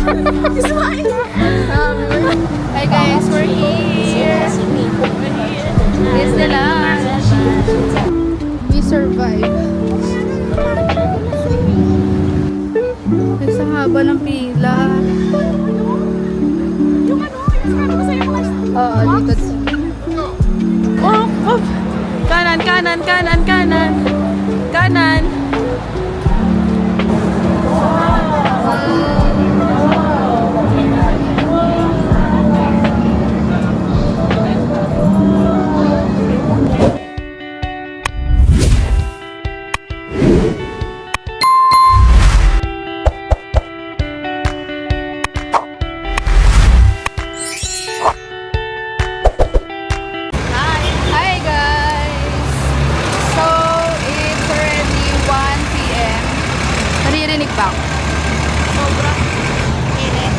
Hi guys, we're here. Disneyland. We survive. Sa haba ng pila. Oo, dito. Oh, oh. Kanan, kanan, kanan, kanan. Kanan. Hi guys! So, it's already 1 p.m. Naririnig ba ako? Sobrang init.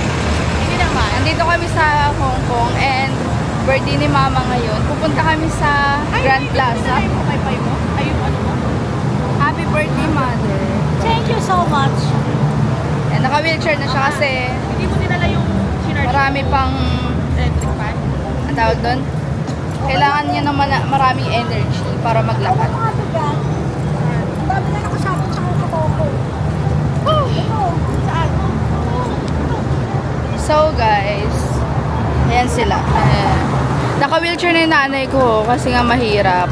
Hindi naman. Nandito kami sa Hong Kong and birthday ni Mama ngayon. Pupunta kami sa Grand Plaza. Ayun, ano mo? Happy birthday, Mother. Thank you so much. And naka-wheelchair na siya kasi Hindi mo dinala yung sinarge marami pang, electric fan? ang tawag doon? Kailangan niya naman maraming energy para maglakad. Ang dami na nakasabot sa kuko. Saan? So guys, ayan sila. Naka-wheelchair na yung nanay ko kasi nga mahirap.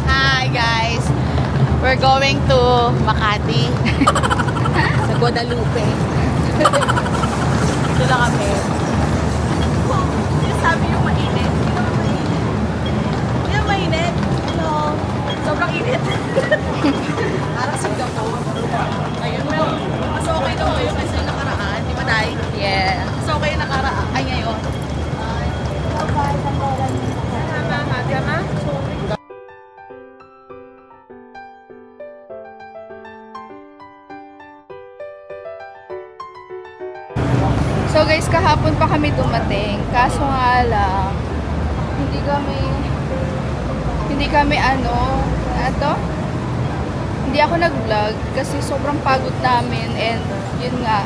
Hi guys. We're going to Makati. Sa Guadalupe. Ito lang kami. Sabi yung mainit. Hindi na mainit. Hello. Sobrang init. Parang Singapore. Ayun. Mas okay daw ngayon kasi yung nakaraan. Di ba, Day? Yeah. Mas okay yung nakaraan. Ay, ngayon. Tama. So guys, kahapon pa kami dumating. Kaso nga lang, hindi kami hindi ako nag-vlog kasi sobrang pagod namin and yun nga,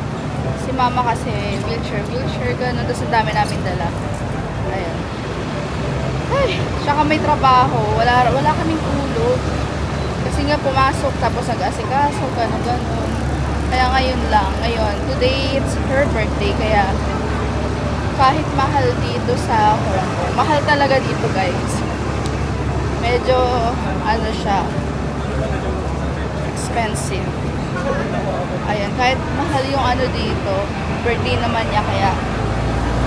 si Mama kasi wheelchair, gano'n. Tapos ang dami namin dala. Ayan. Ay, tsaka may trabaho. Wala kaming tulog. Kasi nga pumasok tapos nag-asikaso, gano'n. Kaya ngayon, today it's her birthday, kaya kahit mahal dito sa Hong Kong, mahal talaga dito guys. Medyo, siya, expensive. Ayan, kahit mahal yung dito, birthday naman niya, kaya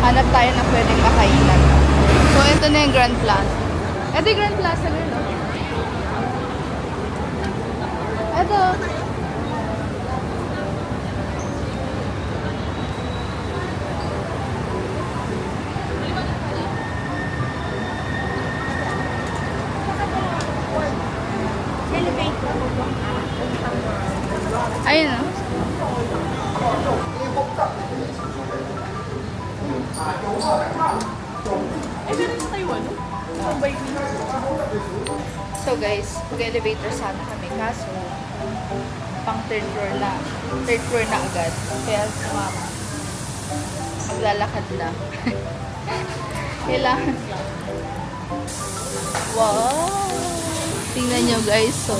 hanap tayo na pwedeng makainan. So, ito na yung Grand Plaza. Ito yung Grand Plaza na, no? Ito. Ayun na. Meron sa Taiwan, no? So guys, mag-elevator sana kami kaso pang third floor na agad. Kaya si Mama maglalakad na. Kailangan. Wow! Tingnan nyo guys, so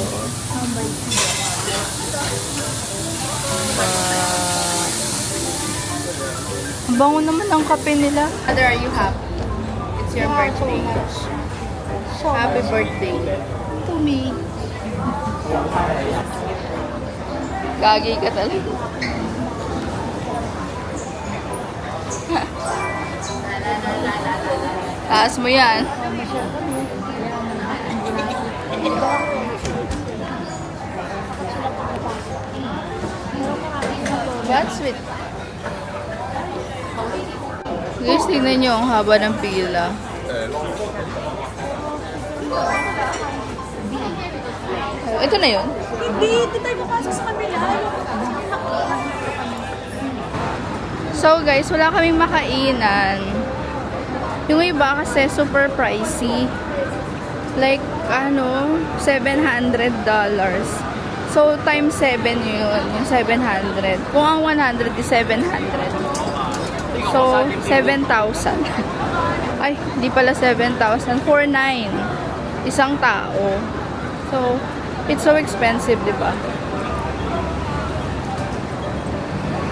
ang bango naman ang kape nila. Mother, are you happy? It's your birthday. Happy birthday to me. Gagi ka talaga. Taas mo yan. That's sweet. Guys, tingnan nyo ang haba ng pila. Ito na yun? Hindi tayo makasa sa kabila. So guys, wala kaming makainan. Yung iba kasi super pricey. Like, $700. So So, times 7 yun, yung 700. Kung ang 100 is 700. So, 7,000. Ay, di pala 7,000. 4,900. Isang tao. So, it's so expensive, di ba?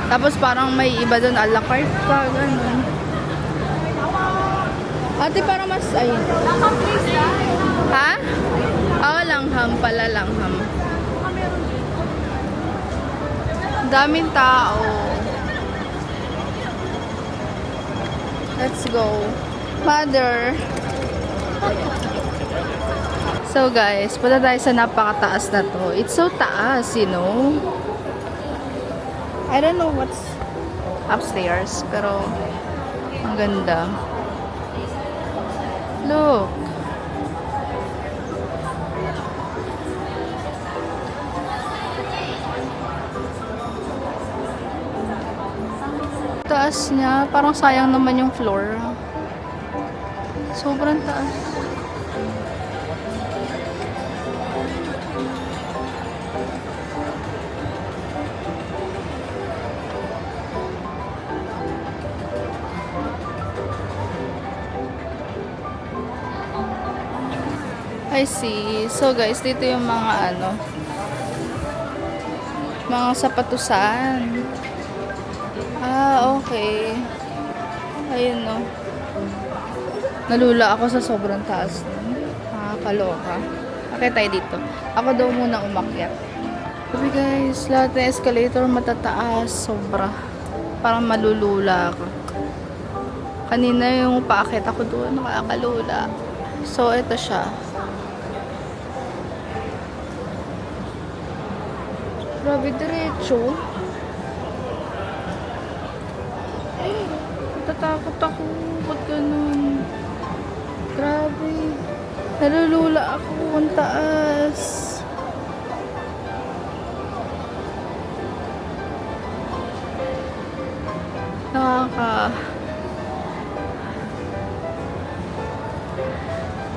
Tapos parang may iba doon, a la carte pa, ganun. Ate, parang mas, ayun. Ha? Oo, langham pala, langham. Daming tao. Let's go. Mother. So guys, punta tayo sa napakataas na to. It's so taas, you know. I don't know what's upstairs, pero ang ganda. Look. Taas niya. Parang sayang naman yung floor. Sobrang taas. I see. So guys, dito yung mga mga sapatusan. Ah, okay. Ayun, no. Nalula ako sa sobrang taas. Nakakaloka. Okay, tayo dito. Ako daw muna umakyat. Sabi guys, lahat ng escalator matataas. Sobra. Parang malulula ako. Kanina yung paakit ako doon, nakakalula. So, ito siya. Grabe, diretso. Tatakot ako. Ba't ganun? Grabe. Nalulula ako. Ang taas.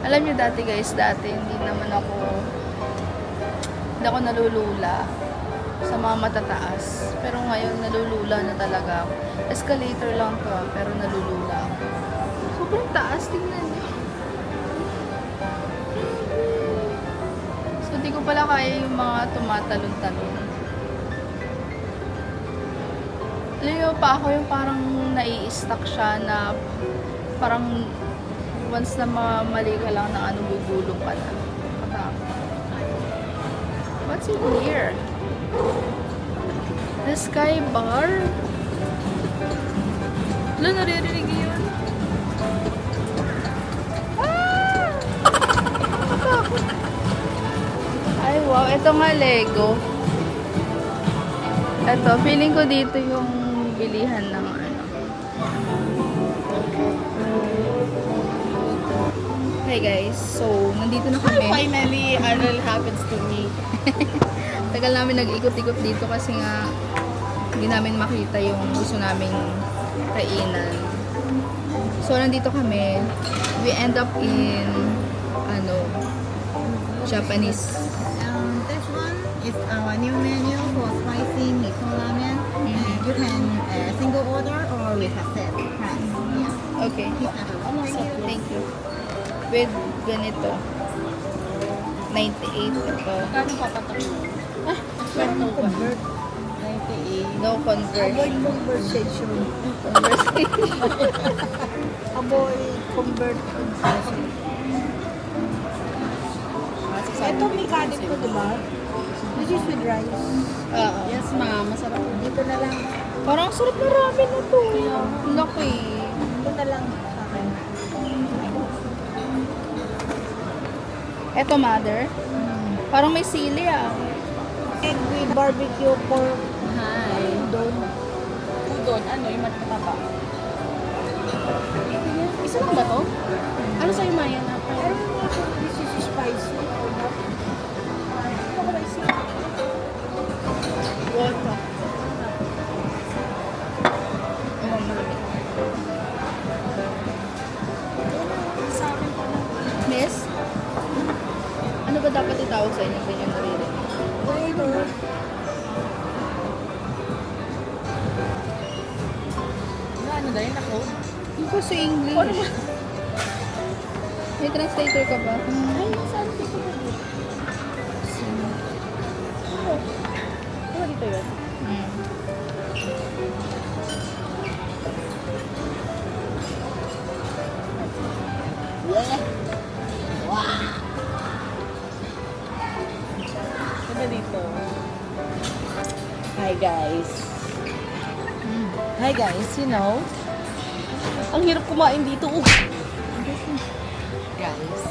Alam niyo dati guys, hindi ako nalulula sa mga matataas. Pero ngayon, nalulula na talaga ako. Escalator lang to, pero nalulula ako. Sobrang taas, tingnan niyo. So, di ko pala kaya yung mga tumatalon-talon. Alam niyo pa ako yung parang nai-stuck siya na parang once na mali ka lang na bubulong ka na. What's in here? The Sky Bar? Wala, naririnig yun. Ah! Ay, wow. Ito nga Lego. Ito, feeling ko dito yung bilihan ng Hey guys, so nandito na kami. Finally, Arnold happens to me. Tagal namin nag-ikot-ikot dito kasi nga hindi namin makita yung gusto naming kainan. So nandito kami. We end up in Japanese. This one is our new menu for spicy miso ramen. And you can single order or with a set price. Yeah. Okay. Thank you. With ganito. 98 ito. Kano papatak mo? Convert. 98. No conversion. Avoid conversation. Avoid conversation. Ito may kanin ko, diba? This is with rice. Oo. Yes, ma'am. Masarap. Dito na lang. Parang sarap na ramen na to. Laki. Dito na lang sa akin. Eto, mother. Parang may sili Egg with barbecue pork. Hi. Doon. Udon. Ano yung mataba? Isa lang ba to? Ano sa'yo, Maya? Na? I don't know if this is spicy or not. What do I say? Water. Sa akin pa lang. Miss? Ano ba dapat itawag sa inyo? Ganyan naririnig. Ano dahil ako? Hindi ko sa English. May translator ka ba? Ay, saan dito ko? Ano dito yun? Hmm. Ano dito? Hi guys. Hi guys, you know, ang hirap kumain dito. Guys,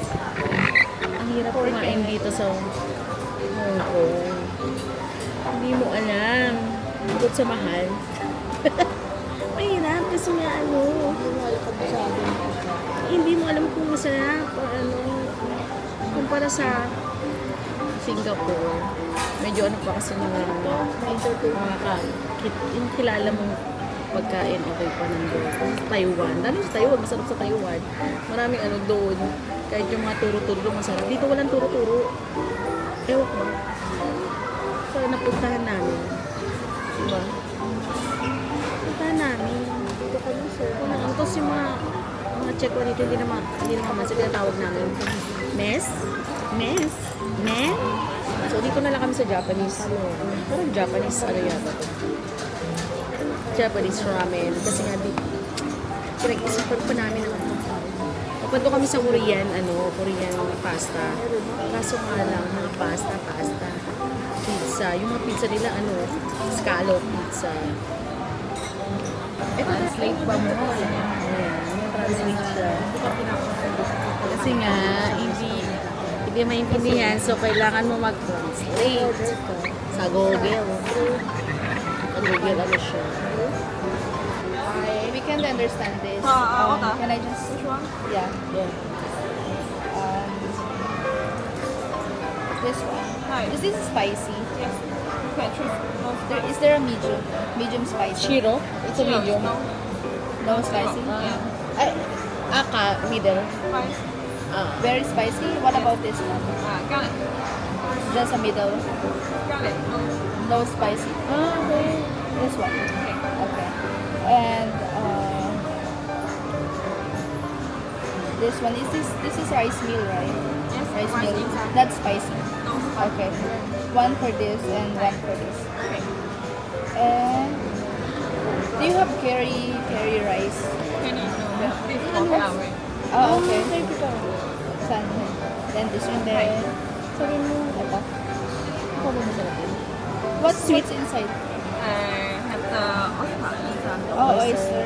ang hirap kumain dito sa Hong Kong. Hindi mo alam. Bukod sa mahal. Mahirap kasi nga ano. Hindi mo alam kung masarap o ano. Kumpara sa Singapore. Medyo ano pa kasi mga yung kilala mong pagkain okay pa nandun. Taiwan. Lalo sa Taiwan, masarap sa Taiwan. Maraming ano doon. Kahit yung mga turo-turo masarap. Dito walang turo-turo. Ewan ko. So, napuntahan namin. Diba? Puntahan namin. Dito kami sir. Tapos yung mga check ko dito, hindi naman masig na tawag namin. Mess? Mess? Mess? So, dito na lang kami sa Japanese. Parang Japanese, ano yata to? Japanese ramen. Kasi nga, pinag-isipan pa namin ang Papunto kami sa Korean, Korean pasta. Kaso nga lang, mga pasta. Pizza. Yung mga pizza nila, scallop pizza. Translate ba mo? Ayan, translate siya. Kasi nga, hindi maintindihan, so kailangan mo mag-translate sa Google. Sa Google, ano siya. We can't understand this. Can I just... Which one? Yeah. This one. Is this spicy? Yes. Is there a medium? Medium spicy? Shiro? It's a medium. No spicy? Ay, middle. Very spicy? What about this one? Garlic. Just a middle? Garlic. No spicy? Okay. This one? Okay. And this one, this is rice meal, right? Yes, Rice rice meal. inside. That's spicy. No. Okay. One for this and one for this. Okay. And do you have curry rice? Can you know? This is for flour. Oh, okay. Saan? Then this one there. Sabi mo, ito. Ikaw ba masarap yun? What's inside? Have the oyster inside. Oh, oyster.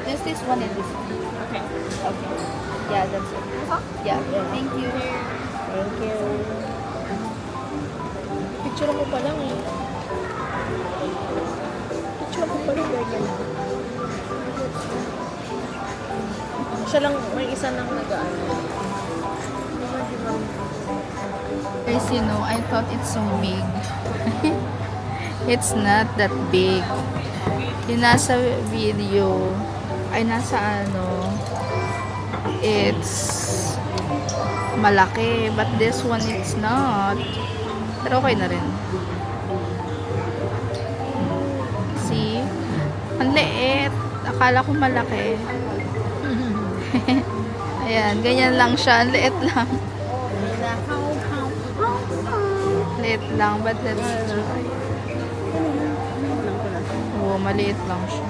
Just this one and this one. Okay. Okay. Yeah, that's it. Yeah. Thank you. Thank you. Picture ko pa lang eh. Picture ko pa lang ganyan. Siya lang, may isa lang nag-ano. Guys, I thought it's so big. It's not that big. Yung nasa video, ay nasa it's malaki. But this one, it's not. Pero okay na rin. See? Ang liit. Akala ko malaki. Ayan, ganyan lang siya. Ang liit lang. Liit lang, but let's try. Oo, maliit lang siya.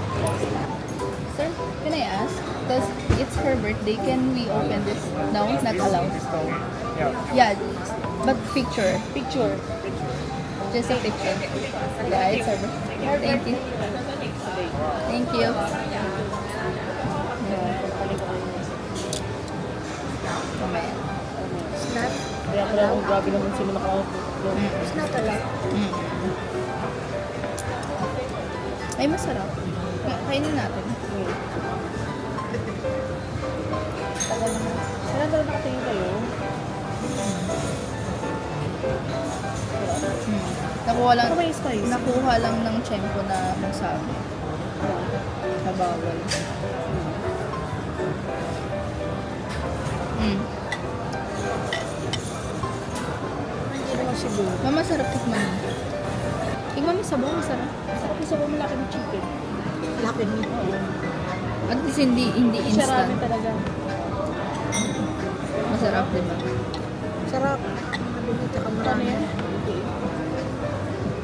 Sir, can I ask? Because it's her birthday, can we open this? No, not allowed. Yeah, but picture. Just a picture. Yeah, it's her birthday. Thank you. Thank you. Mamaya. Kaya pala grabe naman sila nakaupo. Ay, masarap. Kainin natin. Kaya talaga nakatingin kayo. Nakuha lang, Ano ba yung spice? nakuha lang ng tiyempo na magsabi. Na bawal. parang Cebu. Mama, sarap tikman. Tikman mo sabaw, masarap. Sarap yung sabaw malaki ng chicken. Laki ni. Oo. At least hindi Siya ramen instant. talaga. Masarap, di ba? Sarap. Mabili tsaka Ano marami. yan?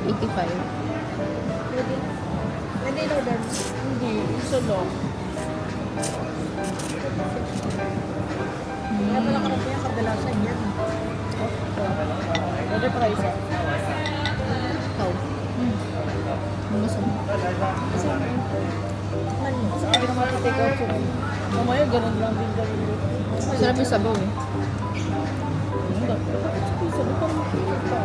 85. Pwede. Pwede in order. Hindi. Iso long. Kaya pala karami yan, kadalasan yan. Order pa kayo isa. Ikaw. Ang masarap. Kasi pwede naman take out yun. Mamaya ganun lang din gawin mo. Masarap yung sabaw eh. Sabi ko makikita pa.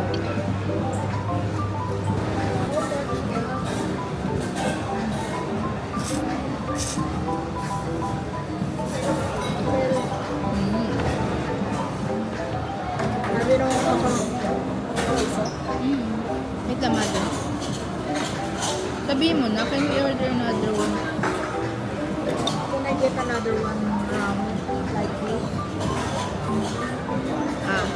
Sabi nung ako, May tamada. Sabihin mo na, can we order another one? can I get another one like this? Ah.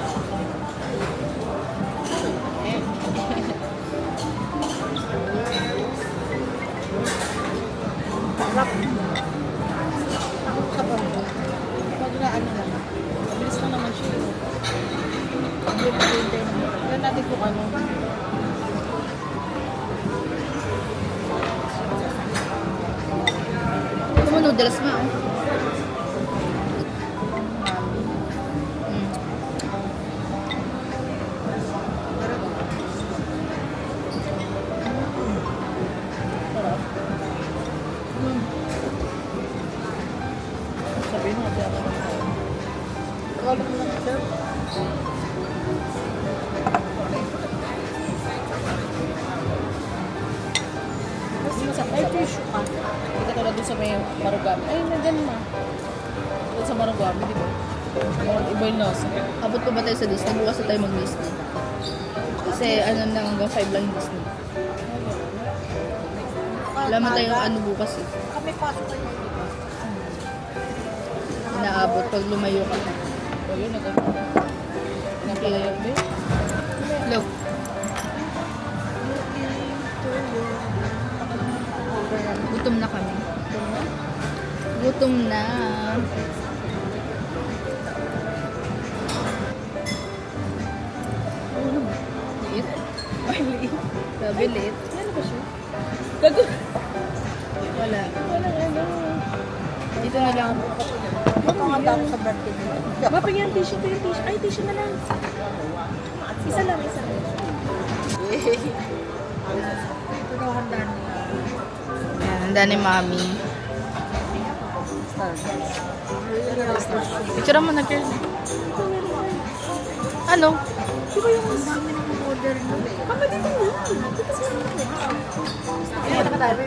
Sarap. Sa bangko. Pag na ano lang. Mabilis lang naman siya. Hindi naman. Yan natin kung ano. Ito mo noodles ma, oh. Mm. Sarap. Sabihin mo, hindi ako nakain. Wala mo lang sir. Ay, tissue ka. Hindi ka tulad dun sa may marugami. Ay, nandyan na. Doon sa marugami, di ba? Iba yung nasa. Abot pa ba tayo sa Disney? Bukas na tayo mag-Disney. Kasi ano lang, hanggang 5 lang yung Disney. Wala man tayo ano bukas eh. Kami pasok kayo. Inaabot pag lumayo ka. O yun, nagano. Pinapalayan ba yun? Look. Gutom na kami. Gutom na. Liit. Ay, liit. Sabi liit. Ano ba siya? Gago. Wala. Wala, ano. Dito na lang. Makakanda ako sa birthday nila. Mapagyan tissue, ito yung tissue. Ay, tissue na lang. Isa lang, isa lang. Ito daw handa nila. Ayan, handa ni Mami. Picture mo na, girl. Ano? Di ba yung dami ng order nyo? Mama, dito mo. Dito sa mga. Ay, nakadami.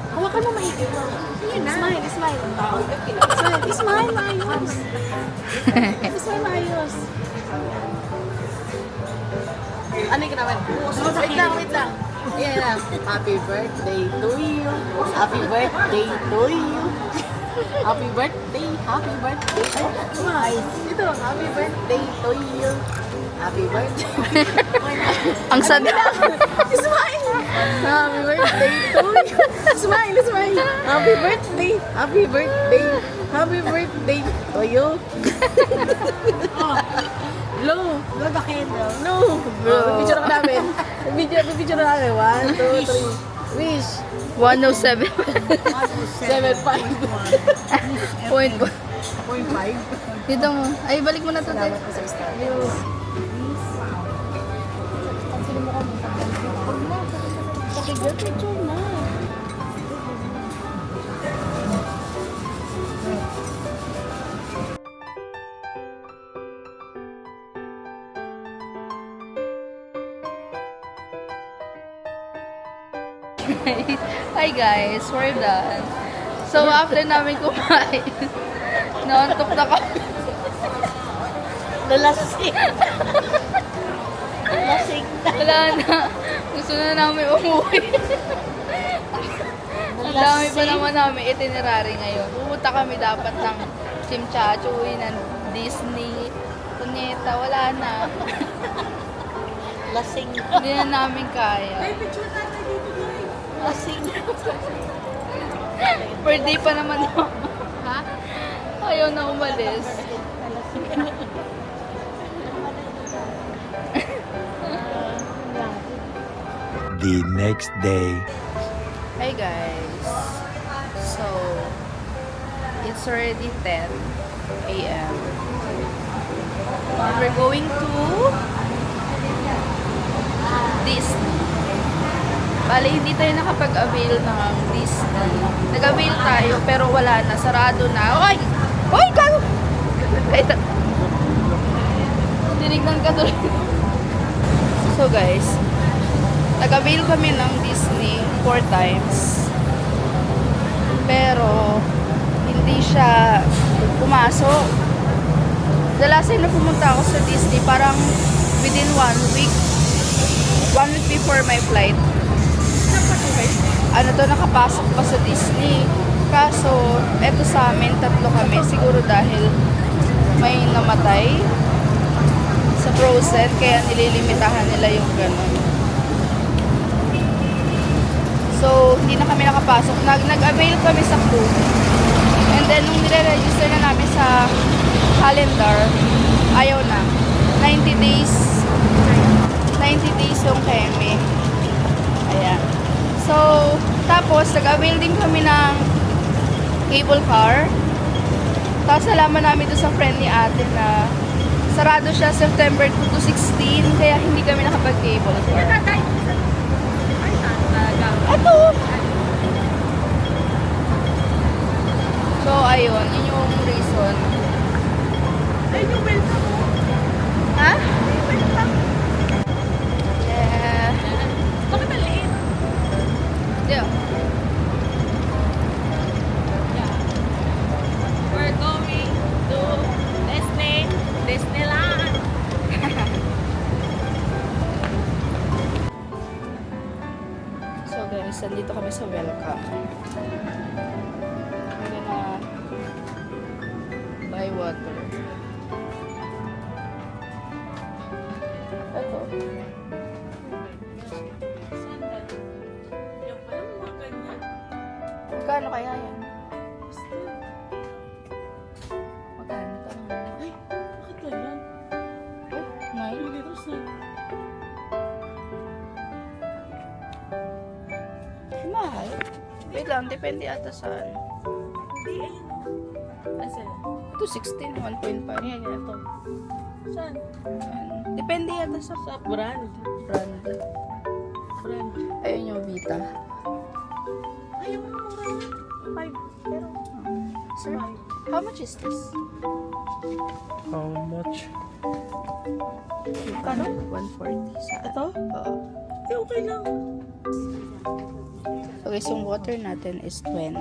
Hawakan mo maigi. Smile, smile. Smile, smile, maayos. Smile, maayos. Ano yung naman? Wait lang, wait lang. Yan lang. Happy birthday to you. Happy birthday to you. Happy birthday, happy birthday. Smile. Ito, happy birthday to you. Happy birthday. Ang sad. Smile. Happy birthday to you. Smile, smile. Happy birthday. Happy birthday. Happy birthday to you. Low. Blow the candle. No. Bro. Picture na namin. Picture na namin. 1, 2, 3. Wish. 107. 7.5. Point. 0.5. Dito mo. Ay, balik mo na to. Salamat po sa star. Pansinin mo kami. Huwag na. Pakigyan, picture na. Hi guys, we're done. So after namin kumain, naantok na kami. Lalasing. Lasing na. Wala na. Gusto na namin umuwi. Ang dami pa naman namin itinerary ngayon. Pumunta kami dapat ng Chimchachu, uwi ng Disney, Cuneta, tita, wala na. Lasing. Hindi na namin kaya. Lasing. Per day pa naman ako. Ha? Ayaw na umalis. The next day. Hi guys. So, it's already 10 a.m. We're going to Disney. Bale, hindi tayo nakapag-avail ng Disney. Nag-avail tayo, pero wala na. Sarado na. Oy! Oy! Gago! Ay, tinignan ka tuloy. So guys, nag-avail kami ng Disney 4 times. Pero, hindi siya pumasok. The last time na pumunta ako sa Disney, parang within 1 week. 1 week before my flight. Ano to, nakapasok pa sa Disney. Kaso, eto sa amin, 3 kami. Siguro dahil may namatay sa Frozen, kaya nililimitahan nila yung ganun. So, hindi na kami nakapasok. Nag-avail kami sa crew. And then, nung nire-register na namin sa calendar, ayaw na. 90 days yung keme. Ayan. So, tapos, nag-avail din kami ng cable car. Tapos, alaman namin doon sa friend ni ate na sarado siya September 2 to 16, kaya hindi kami nakapag-cable car. Ato! So, ayun. Yun yung reason. Ayun yung welcome mo. Ha? Welcome. Yeah. Bakit maliit? Yeah. We're going to Disneyland. So guys, nandito kami sa welcome. I'm gonna buy water. Ito. Sandal. Yung pala mga ganyan. Magkano kaya yan? Magkano? Tanong mo. Ay, bakit ganyan? Uy, nine? 2 liters na. Ay, mahal. Wait lang, depende ata saan. Hindi, ayun. Asan? Ito 16, 1.5. Ayan, ito. Saan? Depende yata sa Sa brand. brand. Brand. Ayun yung Vita. Ay, yung mga mura na. 5. Pero, Sir, how much is this? How much? Ano? 140 sa ito? Oo. Eh, okay lang. So guys, yung water natin is 20.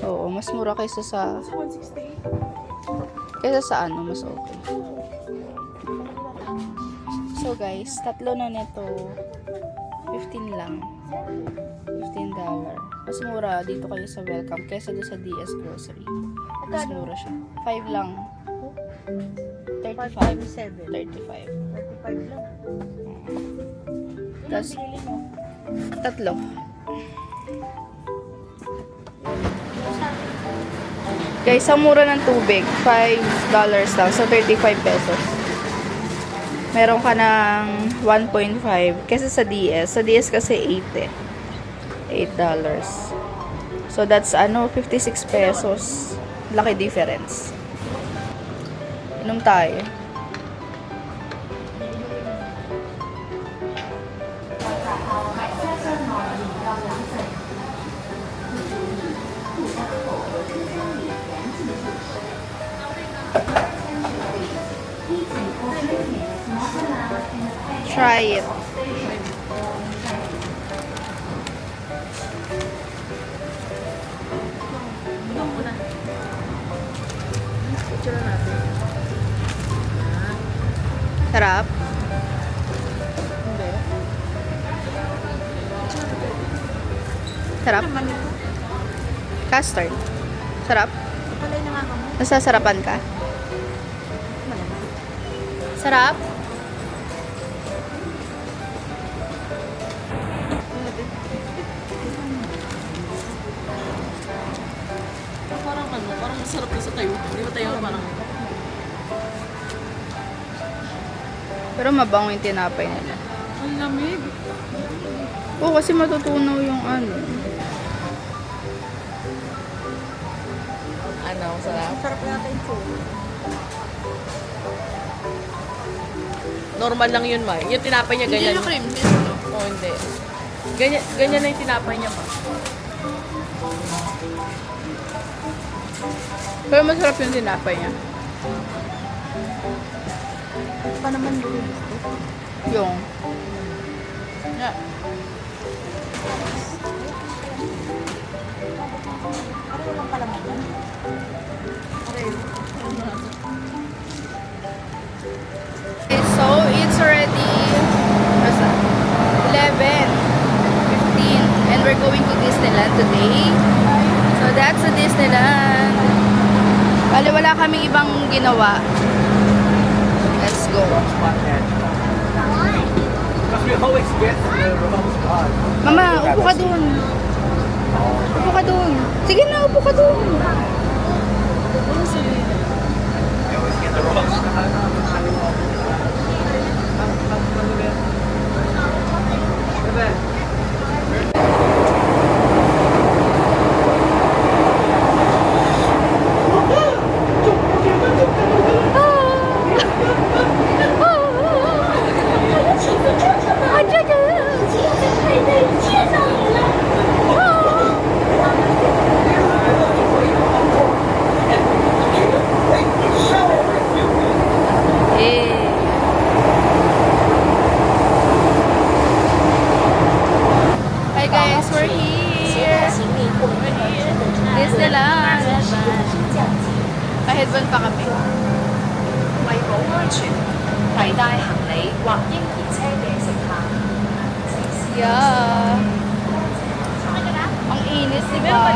Oo, mas mura kaysa sa Sa 168. ano, mas okay. So guys, 3 na nito. 15 lang. $15. Mas mura dito kayo sa Welcome kaysa doon sa DS Grocery. Mas mura siya. 5 lang. 35. 7. 35. 35 lang. Tapos, 3. Guys, ang mura ng tubig, $5 lang. So, 35 pesos. Meron ka ng 1.5 kesa sa DS. Sa DS kasi 8 eh. $8. So, that's 56 pesos. Laki difference. Inom tayo. Try it. Ito muna. Picture na natin. Sarap. Hindi. Sarap. Custard. Sarap. Palay na nga ako mo. Nasasarapan ka? Sarap? Parang ano, parang masarap na sa tayo. Di ba tayo parang... Pero mabango yung tinapay nila. Ang lamig. Oo, kasi matutunaw yung ano. Ano, sarap? Sarap yata yung food. Normal lang yun, Ma. Yung tinapay niya ganyan. Hindi cream cheese, no? Oo, hindi. Ganyan na yung tinapay niya, Ma. Pero masarap yung tinapay niya. Pa naman yun. Yung. Yeah. Ano lang pala mo? Okay, so it's already 11:15 and we're going to Disneyland today. So that's the Disneyland. Bale, wala kaming ibang ginawa. Let's go. Because we always get the remote spot. Mama, upo ka dun. Upo ka dun. Sige na, upo ka dun. We always get the remote spot. Eh. Hi guys, we're here. Disneyland. Kahit ban pa kami. 為保安全，攜帶行李或嬰兒車嘅乘客， Yeah. Ang inis, di ba?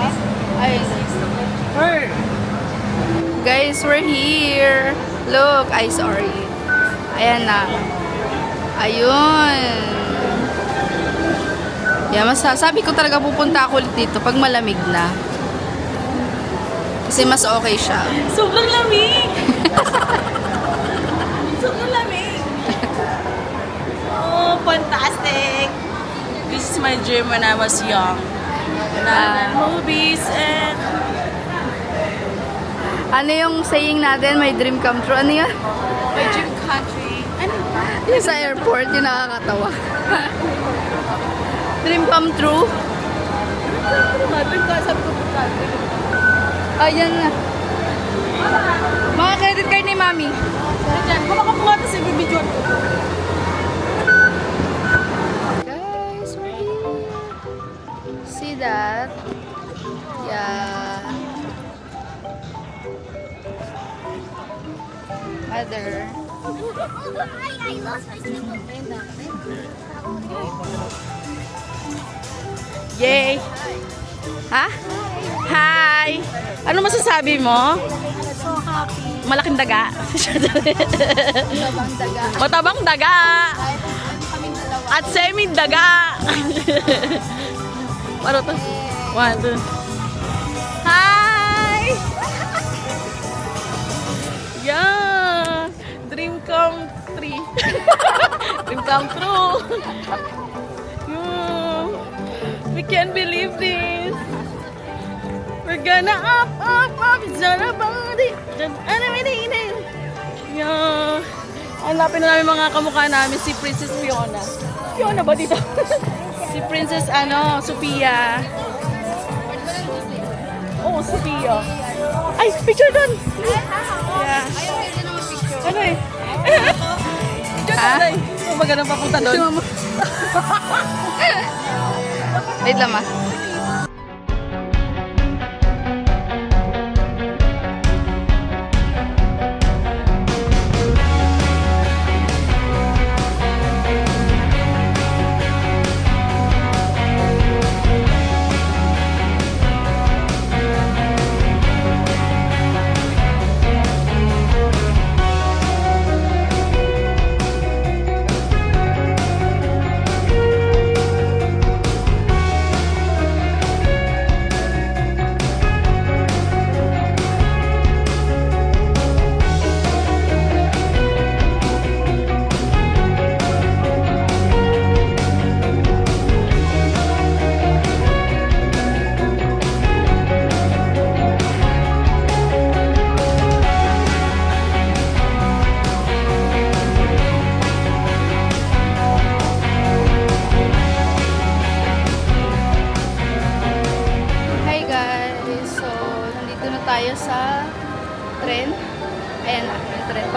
Ay. Guys, we're here. Look, ay sorry. Ayan na. Ayun. Yeah, masasabi ko talaga pupunta ako ulit dito pag malamig na. Kasi mas okay siya. Sobrang lamig! Sobrang lamig! Oh, fantastic! This is my dream when I was young. Movies and... Ano yung saying natin? My dream come true. Ano yan? My dream country. Ano? Yung sa airport, yung nakakatawa. Dream come true? Dream ka, sabi ko country. Ayan na. Mga credit card ni Mami. Diyan, kumakapunga ito sa video. Guys, we're here. See that? Yeah. Mother. I lost my single. Yay! Ha? Hi! Ano masasabi mo? So happy. Malaking daga. Tabang daga. Matabang daga. Kaming dalawa. At semi-daga. Ano to? 1, 2. Hi! Yeah! Dream come true. Dream come true. Yeah. We can't believe this. We're gonna up. It's gonna body. Yeah. Hanapin na namin mga kamukha namin si Princess Fiona. Fiona ba dito? Si Princess Sophia. Oh, Sophia. Ay, picture doon. Yeah. Ayaw kayo din naman picture. Ano eh? Picture Ah? doon. Kung maganda papunta doon. Wait lang, ma.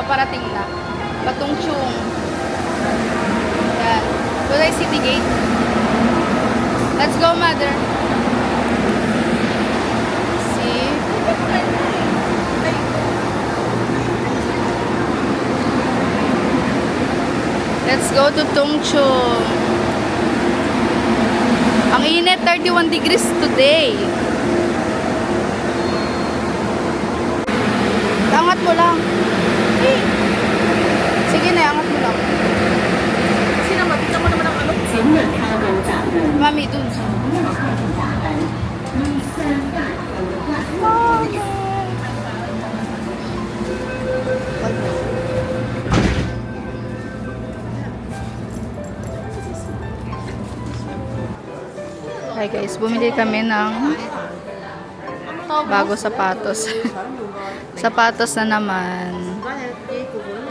paparating na. Batong Chung. Yan. Tulay City Gate. Let's go, mother. See? Let's go to Tongchung. Ang init, 31 degrees today. Angat mo lang. Eh. Sige na, angat mo lang. Kasi naman, tignan mo naman ang ano. Mami, dun. Hi guys, bumili kami ng bago sapatos. Sapatos na naman.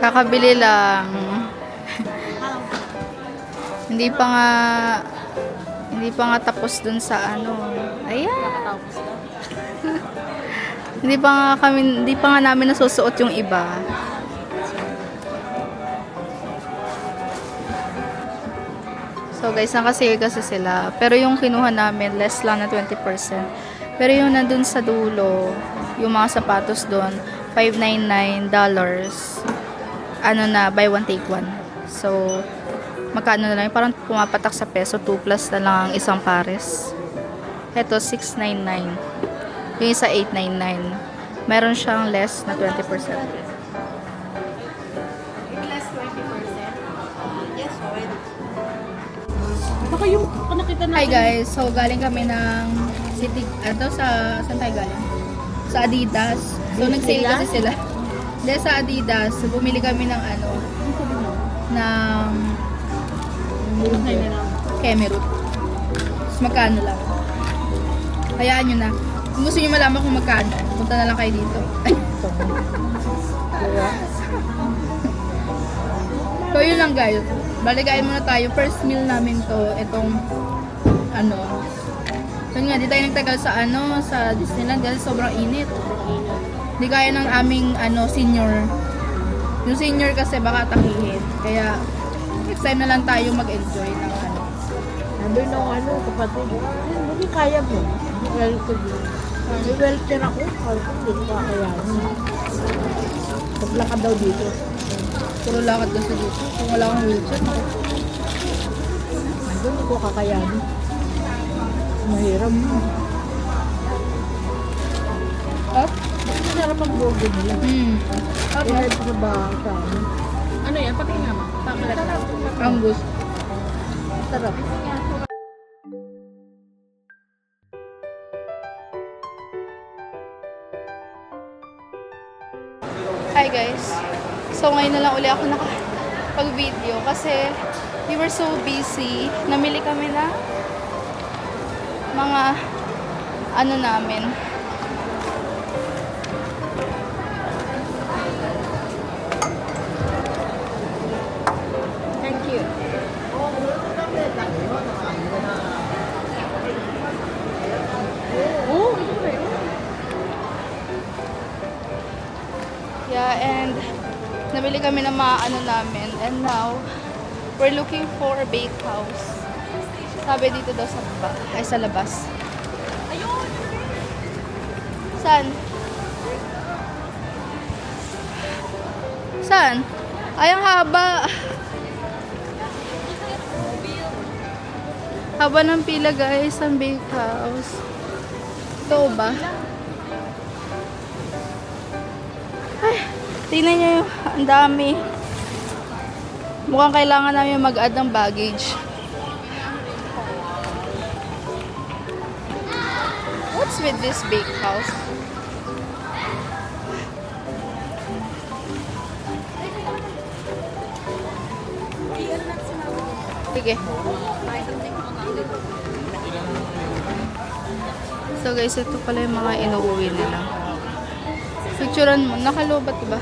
Kakabili lang. Hindi pa nga tapos dun sa ano. Ayan. hindi pa nga namin nasusuot yung iba. So guys, nakasale kasi sila. Pero yung kinuha namin, less lang na 20%. Pero yung nandun sa dulo, yung mga sapatos doon, $599. Ano na, buy one take one. So, magkano na lang, parang pumapatak sa peso, 2 plus na lang ang isang pares. Ito, $699. Yung isa, $899. Meron siyang less na 20%. Less 20%. Yes, already. Baka yung nakita natin. Hi guys, so galing kami ng City, saan tayo galing? Sa Adidas. So nag-sale kasi sila. Dahil sa Adidas, so, bumili kami ng ng Kemerut. Tapos magkano lang. Hayaan nyo na. Kung gusto nyo malaman kung magkano, punta na lang kayo dito. So yun lang guys. Baligain muna tayo. First meal namin to. Itong yun nga, di tayo nagtagal sa Disneyland dahil sobrang init. Di kaya ng aming senior. Yung senior kasi baka takihin. Kaya next time na lang tayo mag-enjoy ng Nandun ng kapatid. Hindi kaya mo. Welcome ako. Hindi ko kakayanin. Paglakad daw dito. puro lakad kasi dito. Kung wala kang wheelchair, Nandun, hindi ko kakayanin. Mahirap mo. up. Masarap ang burger nila. Up. Kaya sa bahay sa amin. Ano yan? Pati nga ma. Sarap. Angus. Sarap. Hi guys. So ngayon na lang uli ako nakapag-video kasi we were so busy. Namili kami na mga namin. Thank you. Yeah, and nabili kami ng mga namin. And now, we're looking for a bakehouse. Sabi dito daw sa labas. Ayun! Saan? Saan? Ay, ang haba. Haba ng pila guys, ang bakehouse. Ito ba? Ay, tingnan nyo yung ang dami. Mukhang kailangan namin mag-add ng baggage. What's with this bakehouse? Sige. So guys, ito pala yung mga inuuwi nila. Picturean mo. Nakalobat ba?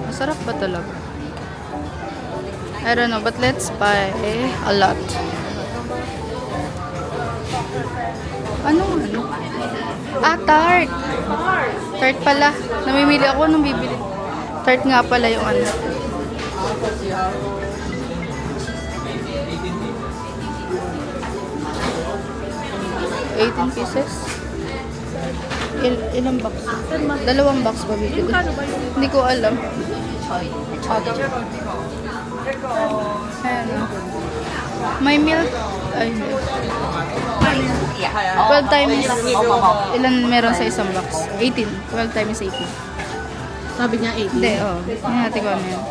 Masarap ba talaga? I don't know, but let's buy a lot. Ano? Ah, tart. Tart pala. Namimili ako nung bibili. Tart nga pala yung ano. $18. Ilang box? Dalawang box ba bibili? Hindi ko alam. Ayan. May milk. Ay, 12 times. Ilan meron sa isang box? 18. 12 times 18. Sabi niya 80. Hindi, oh. Yan natin ko ano yan.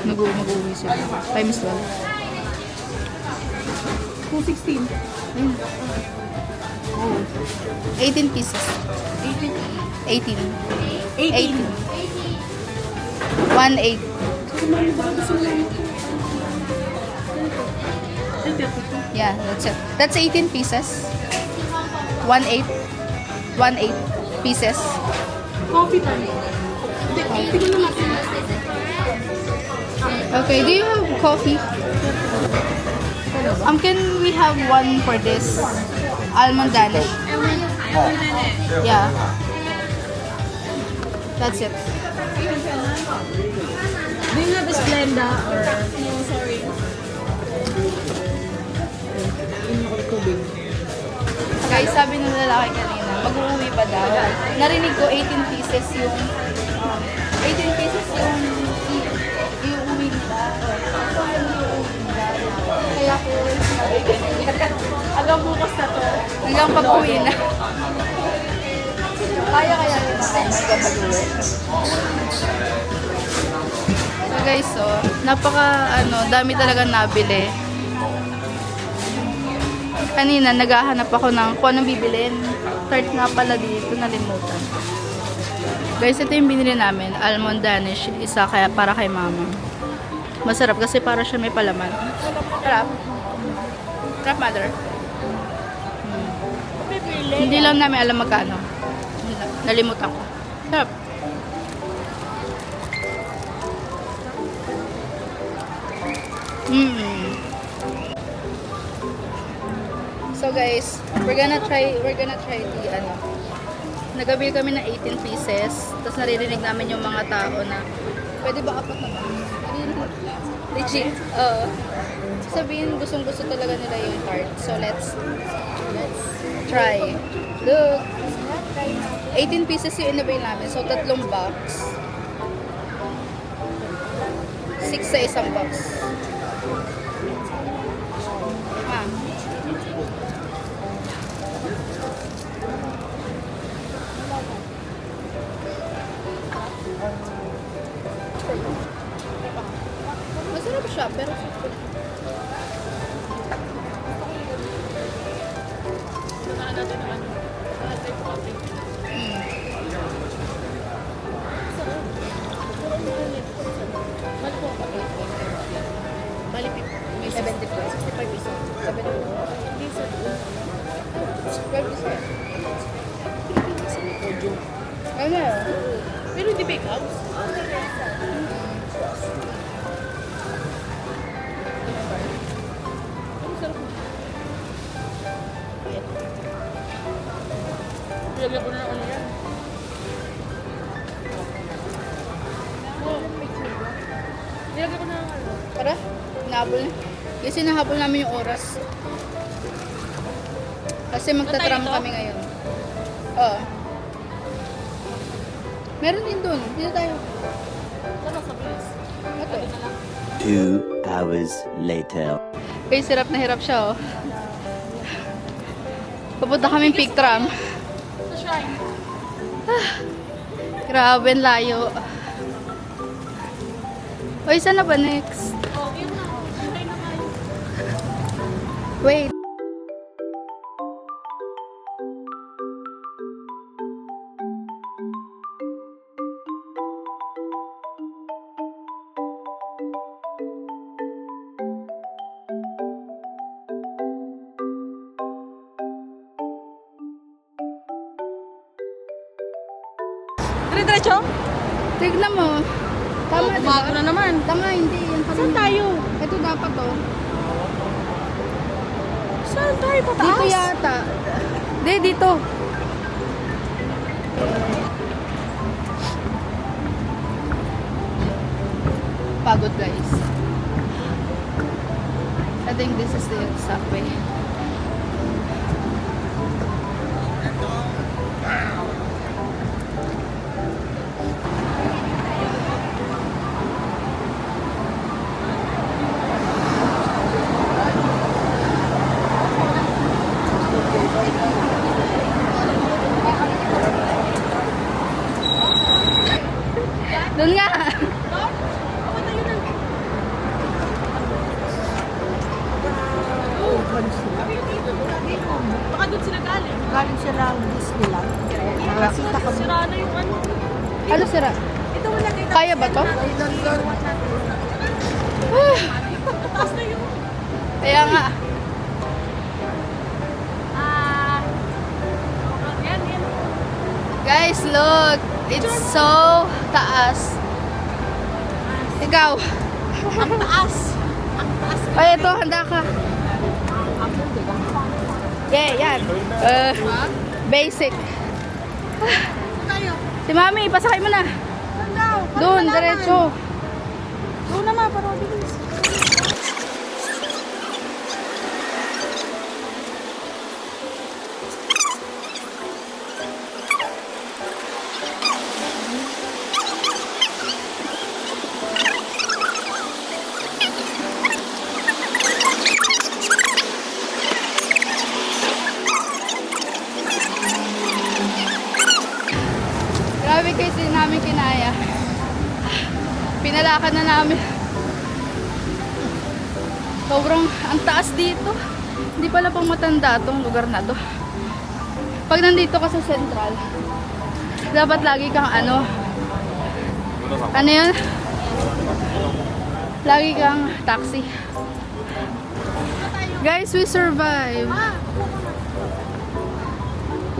Mag-uwi sila. Times 12. 216. Ayun. 18 pieces. 18. 18. 1-8. Yeah, that's it. That's 18 pieces. 1-8. 1-8 pieces. Coffee time. Hindi ko naman. Okay, do you have coffee? Can we have one for this? Almond Danish. Yeah. That's it. Do you have Splenda or... Guys, sabi ng lalaki kanina, mag-uwi pa daw. Narinig ko 18 pieces yung 18 pieces yung iuwi nila. So, yung iuwi nila. Kaya ko sabi ganyan. Hanggang bukas na to. Hanggang pag-uwi na. Kaya rin mag-uwi. So guys, so, dami talaga nabili. Kanina, naghahanap ako ng kung anong bibilin. Tart nga pala dito, nalimutan. Guys, ito yung binili namin. Almond Danish. Isa kaya para kay mama. Masarap kasi para siya may palaman. Sarap. Sarap, mother. Hindi lang namin alam magkano. Nalimutan ko. Sarap. So guys, we're gonna try the nagabil kami ng 18 pieces. Tapos naririnig namin yung mga tao na pwede ba apat na ba? Legit. Sabihin gustong-gusto talaga nila yung tart. So let's try. Look. 18 pieces yung inabil namin. So 3 box. 6 sa isang box. Masarap siya, pero Bali, may 70 pesos. 65 pesos. 70 Hindi sa ano? Pero hindi bake house. Nahabol. Kasi nahabol namin yung oras. Kasi magta-tram kami ngayon. Oo. Meron din dun. Dito tayo. Okay. 2 hours later. Guys, hirap na hirap siya, oh. Papunta kaming peak tram. Grabe, ang layo. Uy, saan na ba next? Wait. Dire-diretso? Tignan mo. Tama, diba? Bago na naman. Tama, hindi. Yan pa Saan rin. tayo? Ito dapat, oh. Saan tayo? Pataas? Dito yata. Hindi, dito. Pagod guys. I think this is the subway. Doon nga. Baka doon sila galing. Galing sila ang Disneyland. Nakasita kami. Sira na yung ano. Ano sira? Ito wala dito. Kaya ba to? Taas na yung... Kaya nga. Yan, yan. Guys, look. It's so taas. Ikaw. Ang taas. Ang taas. Ay, ito. Handa ka. Yeah, yan. Basic. Tayo. Si Mami, pasakay mo na. Doon, diretso. Doon naman, para mabilis. Grabe guys, hindi namin kinaya. Pinalakan na namin. Sobrang ang taas dito. Hindi pala pang matanda tong lugar na to. Pag nandito ka sa Central, dapat lagi kang ano yun? Lagi kang taxi. Guys, we survive.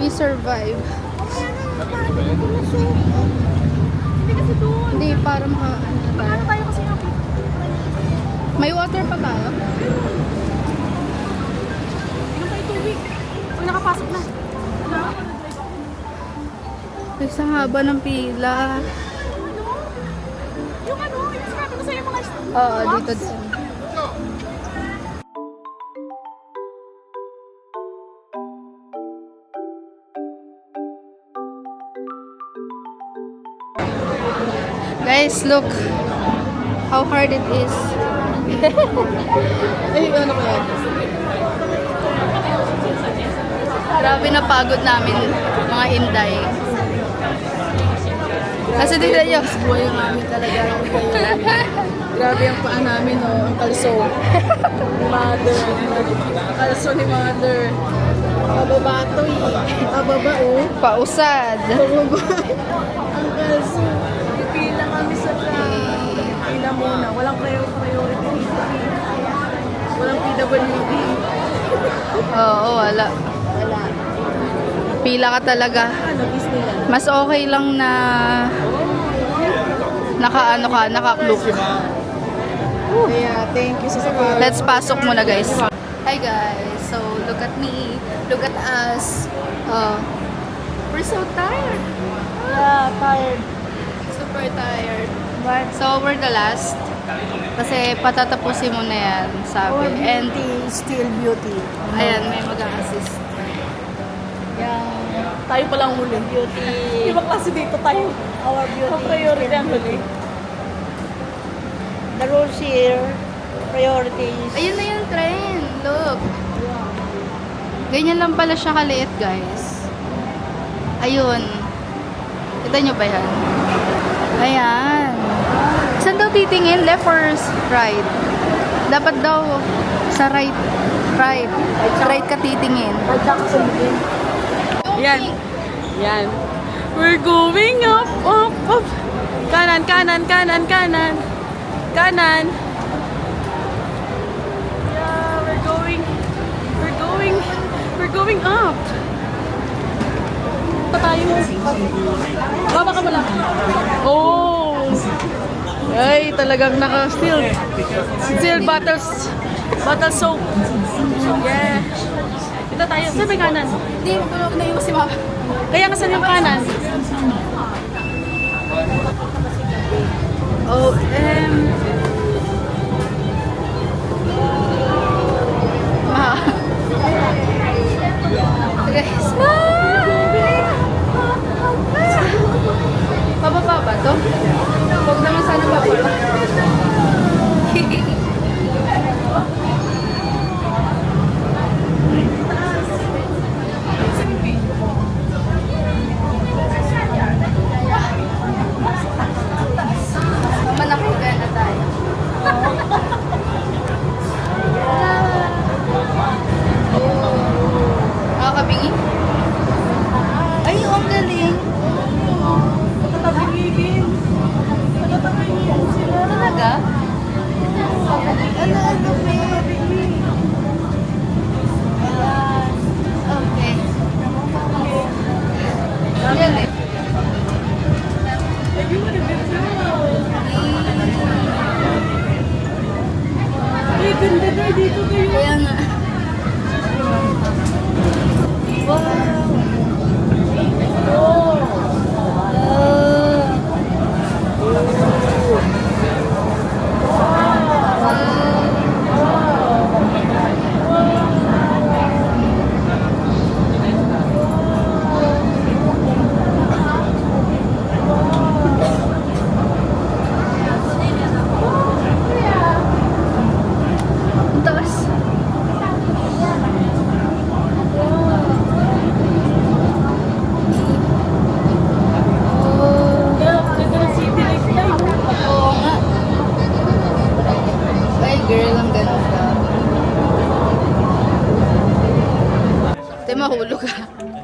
We survive. Hindi kasi doon. Hindi, para maka... Ano tayo kasi nga? May water pa tayo? Inom tayo tubig. Pag nakapasok na. Ay, sa haba ng pila. Yung ano, yung sinabi ko sa'yo mga... Oo, dito din. Guys, look how hard it is. Ay, ano ko yan? Grabe na pagod namin, mga Inday. Kasi dito nyo. Buhay yung namin talaga. Grabe ang paa namin, oh. Ang kalso. Ni Mother. Ang kalso ni Mother. Pababa to, eh. Pababa, oh. Pausad. Pababa. Ang kalso. Pipila kami sa pila muna. Walang priority dito. Walang PWD. Oo, wala. Wala. Pila ka talaga. Ano, Disneyland? Mas okay lang na naka-cloak. Kaya, thank you sa support. Let's pasok muna guys. Hi guys. So, look at me. Look at us. We're so tired. Yeah, tired. Super tired. But So, we're the last. Kasi patatapusin mo na yan, sabi. And, still beauty. ayan, may mag-assist. Tayo palang huli. Beauty. Ibang klase dito tayo. Our beauty. Priority ang huli. The rules here, priorities. Ayun na yung train. Look. Ganyan lang pala siya kaliit, guys. Ayun. Kita nyo ba yan? Ayan. Saan daw titingin? Left or right? Dapat daw sa right. Right. Right ka titingin. Yan. Yan. We're going up, up, up. Kanan, kanan, kanan, kanan. Kanan. Yeah, we're going up. Pa tayo. Baba ka pala. Oh. Ay, talagang still battle soap. Yeah. Ito tayo. Saan may kanan? Hindi, tulog na yung si Mama. Kaya nga saan yung kanan?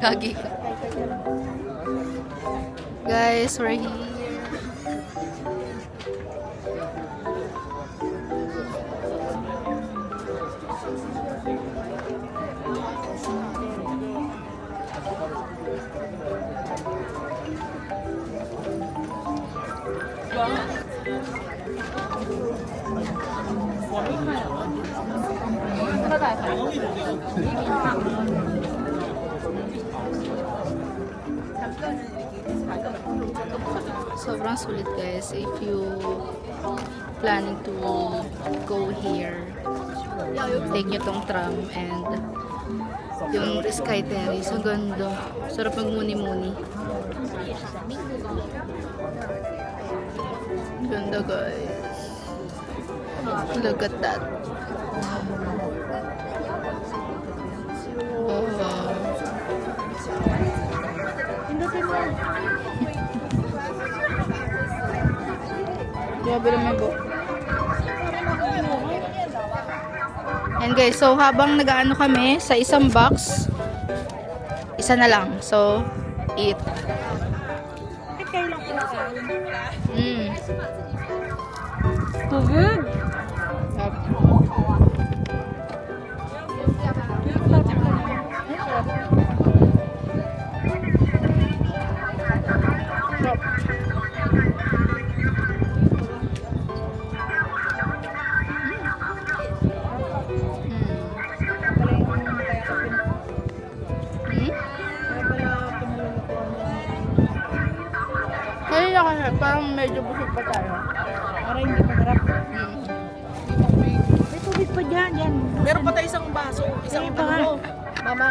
Gagi ka. Guys, we're here. Sobrang sulit guys if you planning to go here. Take nyo tong tram and yung Sky Terrace. Ang ganda. Sarap magmuni-muni. Ganda guys. Look at that. Oh, wow. Grabe naman po. And guys, so habang nag-ano kami sa isang box, isa na lang. So, eat. Good. Kaya kasi parang medyo busog pa tayo. Para hindi magarap. May tubig pa dyan, yan. Meron pa tayo isang baso. Isang Ayun pa nga. ano. Mama.